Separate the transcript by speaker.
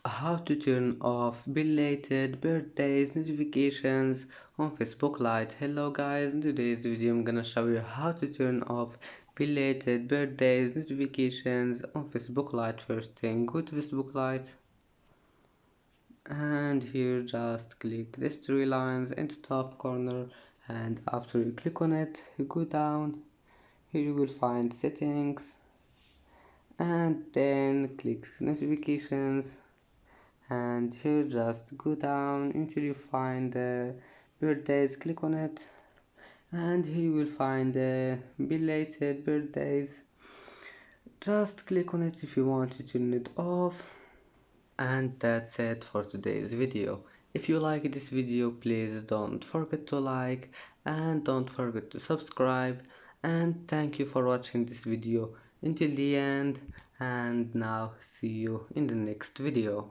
Speaker 1: How to turn off belated birthdays notifications on Facebook Lite. Hello guys, in today's video I'm gonna show you how to turn off belated birthdays notifications on Facebook Lite. First thing, go to Facebook Lite and here just click these three lines in the top corner, and after you click on it you go down. Here you will find settings and then click notifications, and here just go down until you find the birthdays. Click on it and here you will find the belated birthdays. Just click on it if you want to turn it off. And that's it for today's video. If you like this video, please don't forget to like and don't forget to subscribe, and thank you for watching this video until the end, and now see you in the next video.